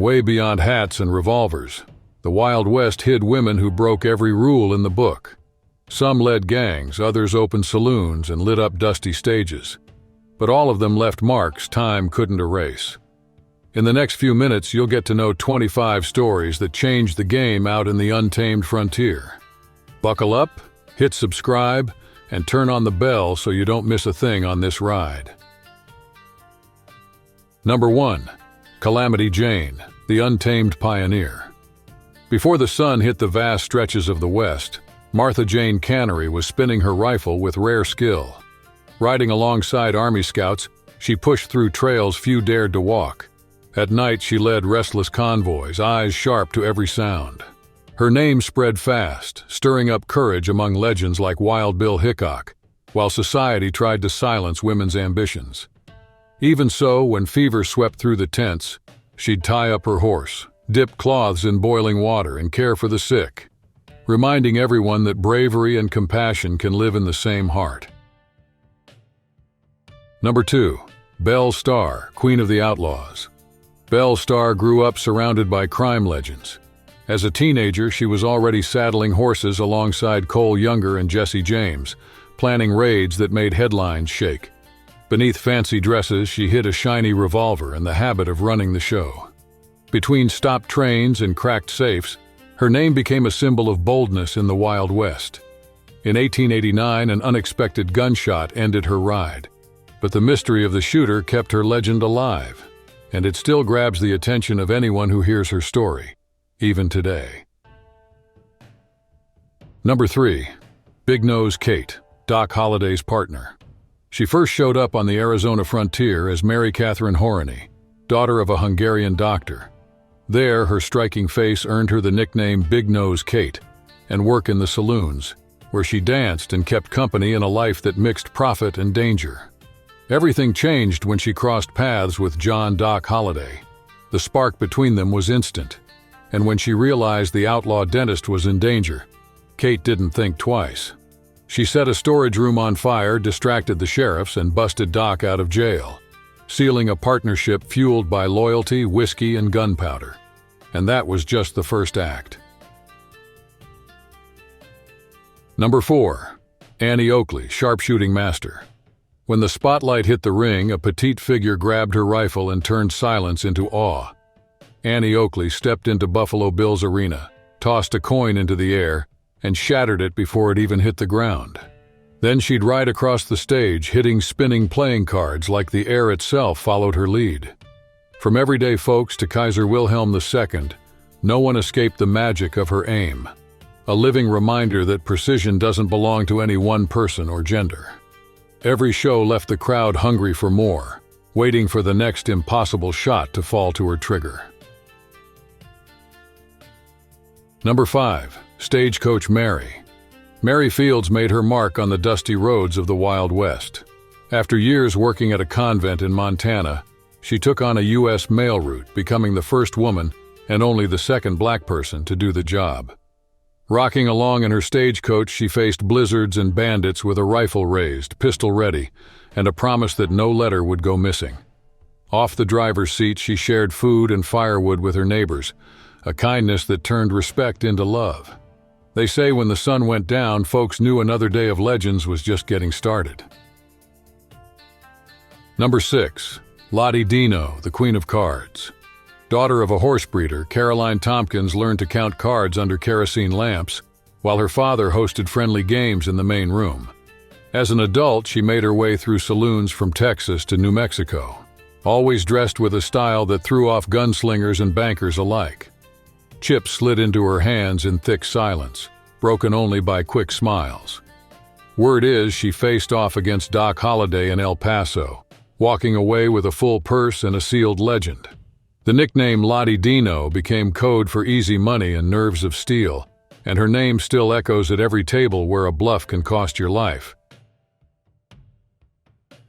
Way beyond hats and revolvers, the Wild West hid women who broke every rule in the book. Some led gangs, others opened saloons and lit up dusty stages. But all of them left marks time couldn't erase. In the next few minutes, you'll get to know 25 stories that changed the game out in the untamed frontier. Buckle up, hit subscribe, and turn on the bell so you don't miss a thing on this ride. Number 1. Calamity Jane, the Untamed Pioneer. Before the sun hit the vast stretches of the West, Martha Jane Cannery was spinning her rifle with rare skill. Riding alongside Army scouts, she pushed through trails few dared to walk. At night, she led restless convoys, eyes sharp to every sound. Her name spread fast, stirring up courage among legends like Wild Bill Hickok, while society tried to silence women's ambitions. Even so, when fever swept through the tents, she'd tie up her horse, dip cloths in boiling water, and care for the sick, reminding everyone that bravery and compassion can live in the same heart. Number 2. Belle Starr, Queen of the Outlaws. Belle Starr grew up surrounded by crime legends. As a teenager, she was already saddling horses alongside Cole Younger and Jesse James, planning raids that made headlines shake. Beneath fancy dresses, she hid a shiny revolver and the habit of running the show. Between stopped trains and cracked safes, her name became a symbol of boldness in the Wild West. In 1889, an unexpected gunshot ended her ride, but the mystery of the shooter kept her legend alive, and it still grabs the attention of anyone who hears her story, even today. Number 3. Big Nose Kate, Doc Holliday's partner. She first showed up on the Arizona frontier as Mary Catherine Horany, daughter of a Hungarian doctor. There, her striking face earned her the nickname Big Nose Kate, and work in the saloons, where she danced and kept company in a life that mixed profit and danger. Everything changed when she crossed paths with John Doc Holliday. The spark between them was instant, and when she realized the outlaw dentist was in danger, Kate didn't think twice. She set a storage room on fire, distracted the sheriffs, and busted Doc out of jail, sealing a partnership fueled by loyalty, whiskey, and gunpowder. And that was just the first act. Number 4. Annie Oakley, Sharpshooting Master. When the spotlight hit the ring, a petite figure grabbed her rifle and turned silence into awe. Annie Oakley stepped into Buffalo Bill's arena, tossed a coin into the air, and shattered it before it even hit the ground. Then she'd ride across the stage, hitting spinning playing cards like the air itself followed her lead. From everyday folks to Kaiser Wilhelm II, no one escaped the magic of her aim, a living reminder that precision doesn't belong to any one person or gender. Every show left the crowd hungry for more, waiting for the next impossible shot to fall to her trigger. Number 5. Stagecoach Mary. Mary Fields made her mark on the dusty roads of the Wild West. After years working at a convent in Montana, she took on a U.S. mail route, becoming the first woman and only the second black person to do the job. Rocking along in her stagecoach, she faced blizzards and bandits with a rifle raised, pistol ready, and a promise that no letter would go missing. Off the driver's seat, she shared food and firewood with her neighbors, a kindness that turned respect into love. They say when the sun went down, folks knew another day of legends was just getting started. Number 6. Lottie Deno, the Queen of Cards. Daughter of a horse breeder, Caroline Tompkins learned to count cards under kerosene lamps, while her father hosted friendly games in the main room. As an adult, she made her way through saloons from Texas to New Mexico, always dressed with a style that threw off gunslingers and bankers alike. Chips slid into her hands in thick silence, broken only by quick smiles. Word is she faced off against Doc Holliday in El Paso, walking away with a full purse and a sealed legend. The nickname Lottie Deno became code for easy money and nerves of steel, and her name still echoes at every table where a bluff can cost your life.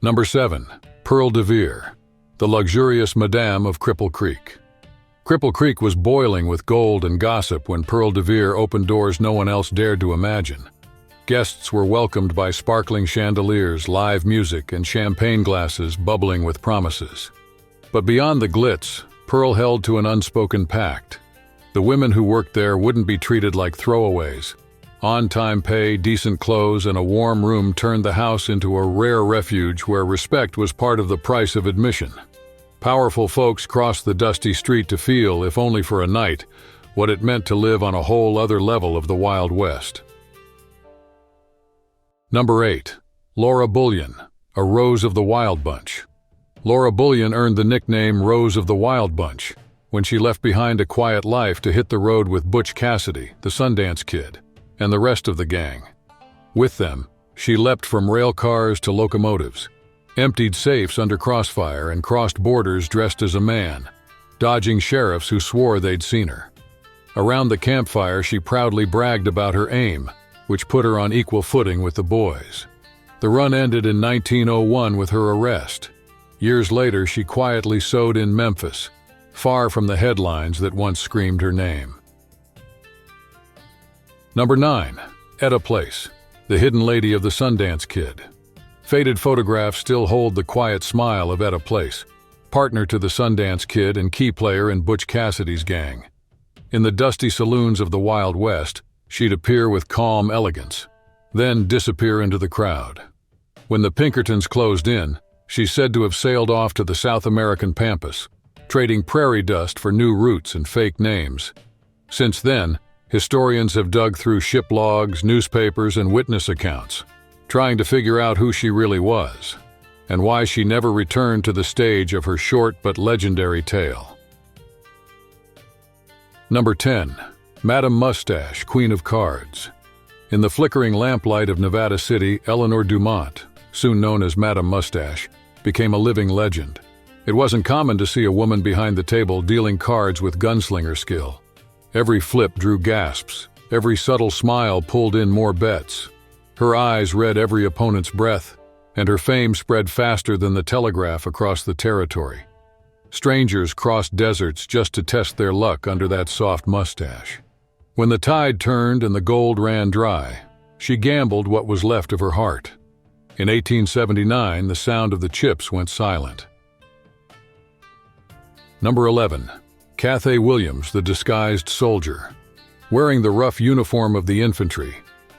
Number 7. Pearl DeVere, the luxurious Madame of Cripple Creek. Cripple Creek was boiling with gold and gossip when Pearl DeVere opened doors no one else dared to imagine. Guests were welcomed by sparkling chandeliers, live music, and champagne glasses bubbling with promises. But beyond the glitz, Pearl held to an unspoken pact. The women who worked there wouldn't be treated like throwaways. On-time pay, decent clothes, and a warm room turned the house into a rare refuge where respect was part of the price of admission. Powerful folks crossed the dusty street to feel, if only for a night, what it meant to live on a whole other level of the Wild West. Number 8. Laura Bullion, a Rose of the Wild Bunch. Laura Bullion earned the nickname Rose of the Wild Bunch when she left behind a quiet life to hit the road with Butch Cassidy, the Sundance Kid, and the rest of the gang. With them, she leapt from rail cars to locomotives, emptied safes under crossfire, and crossed borders dressed as a man, dodging sheriffs who swore they'd seen her. Around the campfire, she proudly bragged about her aim, which put her on equal footing with the boys. The run ended in 1901 with her arrest. Years later, she quietly sewed in Memphis, far from the headlines that once screamed her name. Number 9. Etta Place, the hidden lady of the Sundance Kid. Faded photographs still hold the quiet smile of Etta Place, partner to the Sundance Kid and key player in Butch Cassidy's gang. In the dusty saloons of the Wild West, she'd appear with calm elegance, then disappear into the crowd. When the Pinkertons closed in, she's said to have sailed off to the South American pampas, trading prairie dust for new routes and fake names. Since then, historians have dug through ship logs, newspapers, and witness accounts, trying to figure out who she really was, and why she never returned to the stage of her short but legendary tale. Number 10. Madame Mustache, Queen of Cards. In the flickering lamplight of Nevada City, Eleanor Dumont, soon known as Madame Mustache, became a living legend. It wasn't common to see a woman behind the table dealing cards with gunslinger skill. Every flip drew gasps, every subtle smile pulled in more bets. Her eyes read every opponent's breath, and her fame spread faster than the telegraph across the territory. Strangers crossed deserts just to test their luck under that soft mustache. When the tide turned and the gold ran dry, she gambled what was left of her heart. In 1879, the sound of the chips went silent. Number 11. Cathay Williams, the disguised soldier. Wearing the rough uniform of the infantry,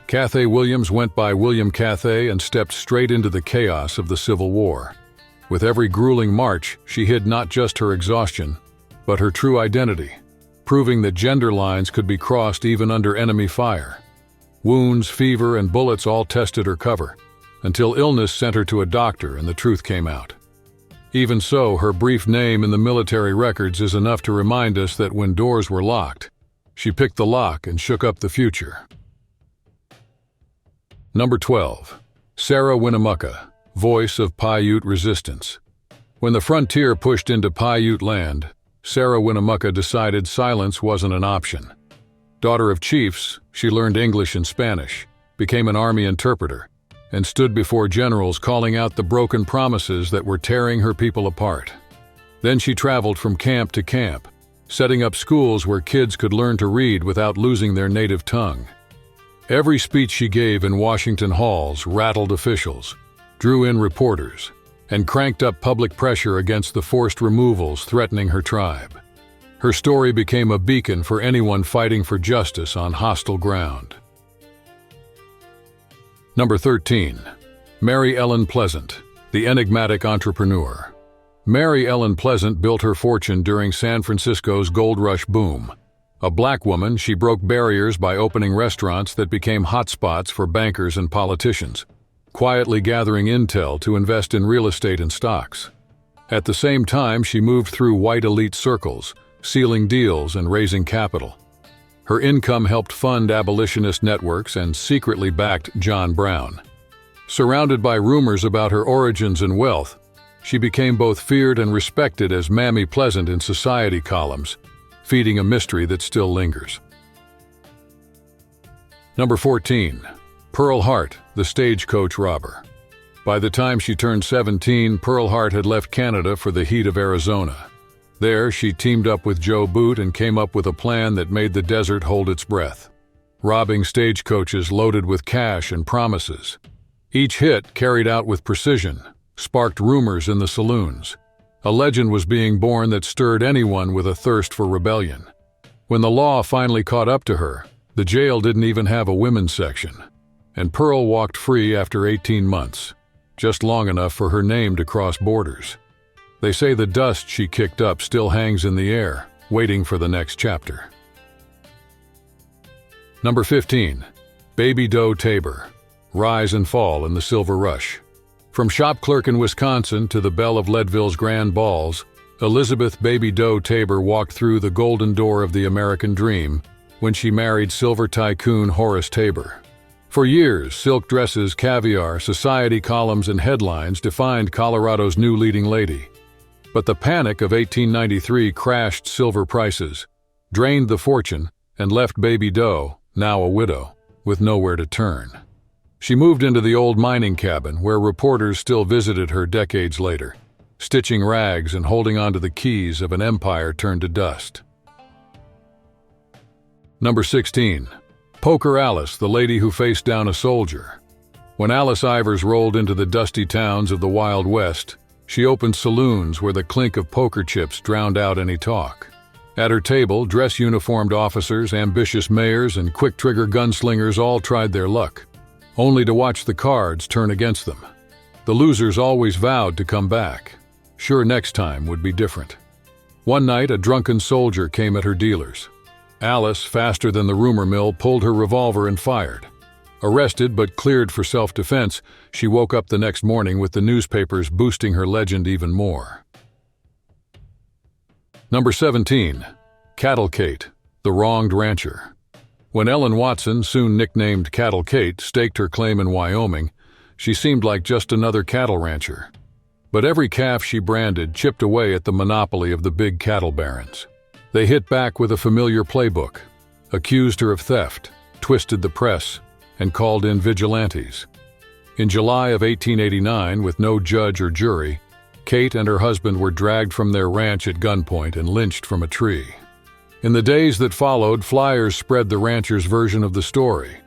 Cathay Williams went by William Cathay and stepped straight into the chaos of the Civil War. With every grueling march, she hid not just her exhaustion, but her true identity, proving that gender lines could be crossed even under enemy fire. Wounds, fever, and bullets all tested her cover, until illness sent her to a doctor and the truth came out. Even so, her brief name in the military records is enough to remind us that when doors were locked, she picked the lock and shook up the future. Number 12. Sarah Winnemucca, voice of Paiute resistance. When the frontier pushed into Paiute land, Sarah Winnemucca decided silence wasn't an option. Daughter of chiefs, she learned English and Spanish, became an army interpreter, and stood before generals calling out the broken promises that were tearing her people apart. Then she traveled from camp to camp, setting up schools where kids could learn to read without losing their native tongue. Every speech she gave in Washington halls rattled officials, drew in reporters, and cranked up public pressure against the forced removals threatening her tribe. Her story became a beacon for anyone fighting for justice on hostile ground. Number 13. Mary Ellen Pleasant, the enigmatic entrepreneur. Mary Ellen Pleasant built her fortune during San Francisco's gold rush boom. A black woman, she broke barriers by opening restaurants that became hotspots for bankers and politicians, quietly gathering intel to invest in real estate and stocks. At the same time, she moved through white elite circles, sealing deals and raising capital. Her income helped fund abolitionist networks and secretly backed John Brown. Surrounded by rumors about her origins and wealth, she became both feared and respected as Mammy Pleasant in society columns, feeding a mystery that still lingers. Number 14. Pearl Hart, the stagecoach robber. By the time she turned 17, Pearl Hart had left Canada for the heat of Arizona. There, she teamed up with Joe Boot and came up with a plan that made the desert hold its breath, robbing stagecoaches loaded with cash and promises. Each hit, carried out with precision, sparked rumors in the saloons, A legend was being born that stirred anyone with a thirst for rebellion. When the law finally caught up to her, the jail didn't even have a women's section, and Pearl walked free after 18 months, just long enough for her name to cross borders. They say the dust she kicked up still hangs in the air, waiting for the next chapter. Number 15. Baby Doe Tabor. Rise and fall in the Silver Rush. From shop clerk in Wisconsin to the belle of Leadville's grand balls, Elizabeth Baby Doe Tabor walked through the golden door of the American dream when she married silver tycoon Horace Tabor. For years, silk dresses, caviar, society columns, and headlines defined Colorado's new leading lady. But the panic of 1893 crashed silver prices, drained the fortune, and left Baby Doe, now a widow, with nowhere to turn. She moved into the old mining cabin where reporters still visited her decades later, stitching rags and holding onto the keys of an empire turned to dust. Number 16. Poker Alice, the lady who faced down a soldier. When Alice Ivers rolled into the dusty towns of the Wild West, she opened saloons where the clink of poker chips drowned out any talk. At her table, dress-uniformed officers, ambitious mayors, and quick-trigger gunslingers all tried their luck, only to watch the cards turn against them. The losers always vowed to come back. Sure, next time would be different. One night, a drunken soldier came at her dealers. Alice, faster than the rumor mill, pulled her revolver and fired. Arrested but cleared for self-defense, she woke up the next morning with the newspapers boosting her legend even more. Number 17. Cattle Kate, the wronged rancher. When Ellen Watson, soon nicknamed Cattle Kate, staked her claim in Wyoming, she seemed like just another cattle rancher. But every calf she branded chipped away at the monopoly of the big cattle barons. They hit back with a familiar playbook, accused her of theft, twisted the press, and called in vigilantes. In July of 1889, with no judge or jury, Kate and her husband were dragged from their ranch at gunpoint and lynched from a tree. In the days that followed, flyers spread the rancher's version of the story.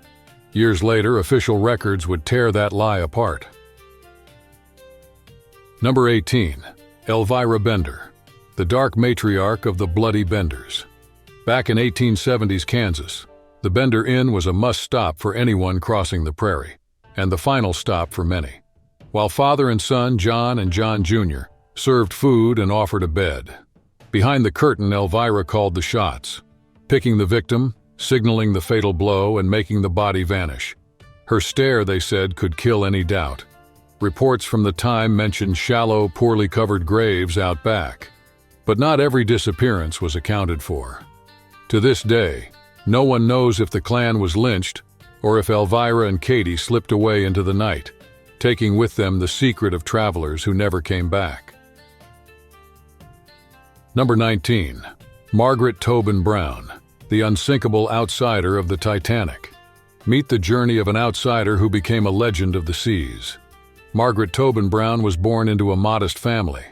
Years later, official records would tear that lie apart. Number 18. Elvira Bender, the dark matriarch of the Bloody Benders. Back in 1870s Kansas, the Bender Inn was a must-stop for anyone crossing the prairie, and the final stop for many. While father and son, John and John Jr., served food and offered a bed. Behind the curtain, Elvira called the shots, picking the victim, signaling the fatal blow, and making the body vanish. Her stare, they said, could kill any doubt. Reports from the time mentioned shallow, poorly covered graves out back. But not every disappearance was accounted for. To this day, no one knows if the clan was lynched or if Elvira and Katie slipped away into the night, taking with them the secret of travelers who never came back. Number 19. Margaret Tobin Brown, the unsinkable outsider of the Titanic. Meet the journey of an outsider who became a legend of the seas. Margaret Tobin Brown was born into a modest family,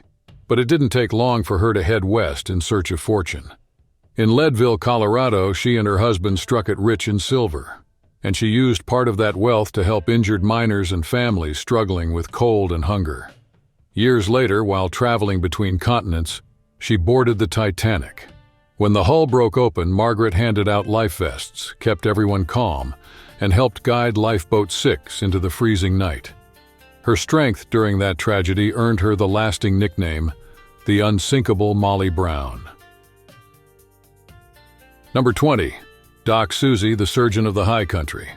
but it didn't take long for her to head west in search of fortune. In Leadville, Colorado, she and her husband struck it rich in silver, and she used part of that wealth to help injured miners and families struggling with cold and hunger. Years later, while traveling between continents, she boarded the Titanic. When the hull broke open, Margaret handed out life vests, kept everyone calm, and helped guide Lifeboat 6 into the freezing night. Her strength during that tragedy earned her the lasting nickname, the unsinkable Molly Brown. Number 20. Doc Susie, the surgeon of the high country.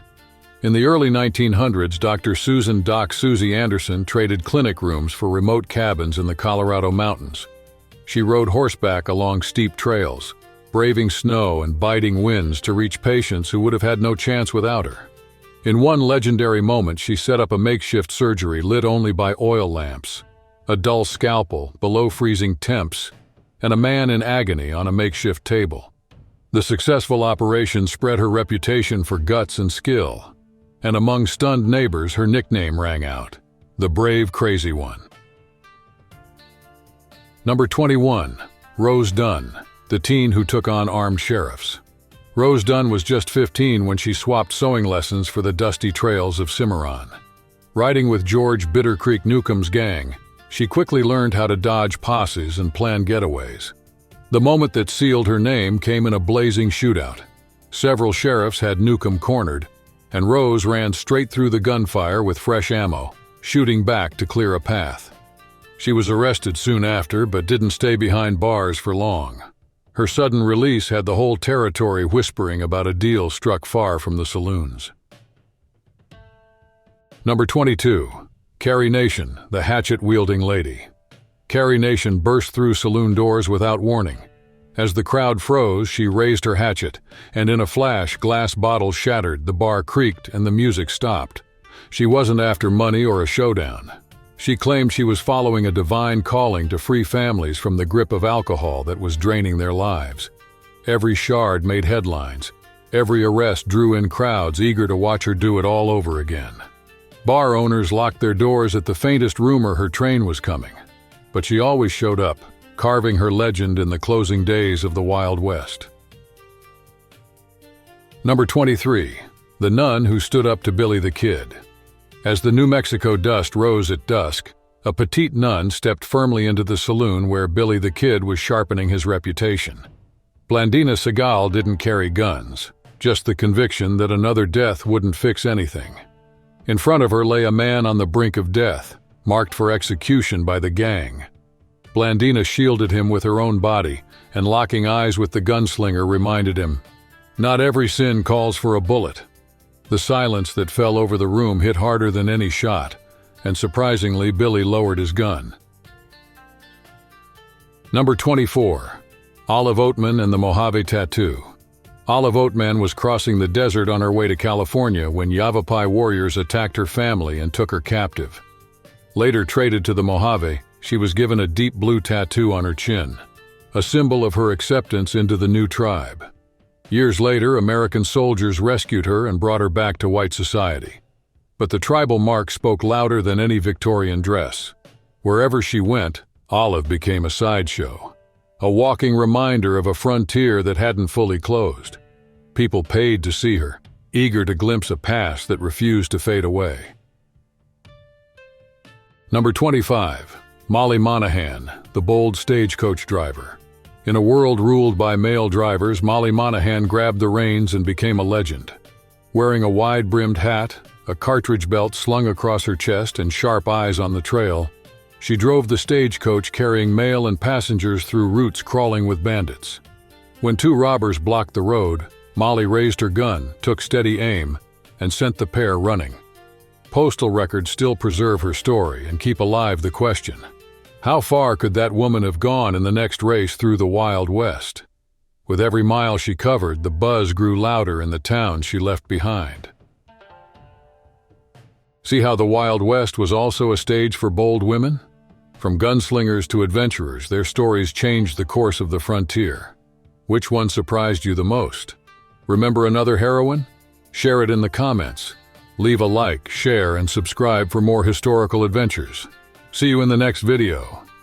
In the early 1900s, Dr. Susan Doc Susie Anderson traded clinic rooms for remote cabins in the Colorado mountains. She rode horseback along steep trails, braving snow and biting winds to reach patients who would have had no chance without her. In one legendary moment, she set up a makeshift surgery lit only by oil lamps, a dull scalpel below freezing temps, and a man in agony on a makeshift table. The successful operation spread her reputation for guts and skill, and among stunned neighbors her nickname rang out, the Brave Crazy One. Number 21. Rose Dunn, the teen who took on armed sheriffs. Rose Dunn was just 15 when she swapped sewing lessons for the dusty trails of Cimarron. Riding with George Bitter Creek Newcomb's gang, She quickly learned how to dodge posses and plan getaways. The moment that sealed her name came in a blazing shootout. Several sheriffs had Newcomb cornered, and Rose ran straight through the gunfire with fresh ammo, shooting back to clear a path. She was arrested soon after, but didn't stay behind bars for long. Her sudden release had the whole territory whispering about a deal struck far from the saloons. Number 22. Carrie Nation, the hatchet-wielding lady. Carrie Nation burst through saloon doors without warning. As the crowd froze, she raised her hatchet, and in a flash, glass bottles shattered, the bar creaked, and the music stopped. She wasn't after money or a showdown. She claimed she was following a divine calling to free families from the grip of alcohol that was draining their lives. Every shard made headlines. Every arrest drew in crowds eager to watch her do it all over again. Bar owners locked their doors at the faintest rumor her train was coming. But she always showed up, carving her legend in the closing days of the Wild West. Number 23. The Nun Who Stood Up to Billy the Kid. As the New Mexico dust rose at dusk, a petite nun stepped firmly into the saloon where Billy the Kid was sharpening his reputation. Blandina Segal didn't carry guns, just the conviction that another death wouldn't fix anything. In front of her lay a man on the brink of death, marked for execution by the gang. Blandina shielded him with her own body, and locking eyes with the gunslinger reminded him, "Not every sin calls for a bullet." The silence that fell over the room hit harder than any shot, and surprisingly, Billy lowered his gun. Number 24. Olive Oatman and the Mojave Tattoo. Olive Oatman was crossing the desert on her way to California when Yavapai warriors attacked her family and took her captive. Later traded to the Mojave, she was given a deep blue tattoo on her chin, a symbol of her acceptance into the new tribe. Years later, American soldiers rescued her and brought her back to white society. But the tribal mark spoke louder than any Victorian dress. Wherever she went, Olive became a sideshow, a walking reminder of a frontier that hadn't fully closed. People paid to see her, eager to glimpse a past that refused to fade away. Number 25. Mollie Monahan, the bold stagecoach driver. In a world ruled by male drivers, Mollie Monahan grabbed the reins and became a legend. Wearing a wide-brimmed hat, a cartridge belt slung across her chest, and sharp eyes on the trail, she drove the stagecoach carrying mail and passengers through routes crawling with bandits. When two robbers blocked the road, Mollie raised her gun, took steady aim, and sent the pair running. Postal records still preserve her story and keep alive the question: how far could that woman have gone in the next race through the Wild West? With every mile she covered, the buzz grew louder in the town she left behind. See how the Wild West was also a stage for bold women? From gunslingers to adventurers, their stories changed the course of the frontier. Which one surprised you the most? Remember another heroine? Share it in the comments. Leave a like, share, and subscribe for more historical adventures. See you in the next video.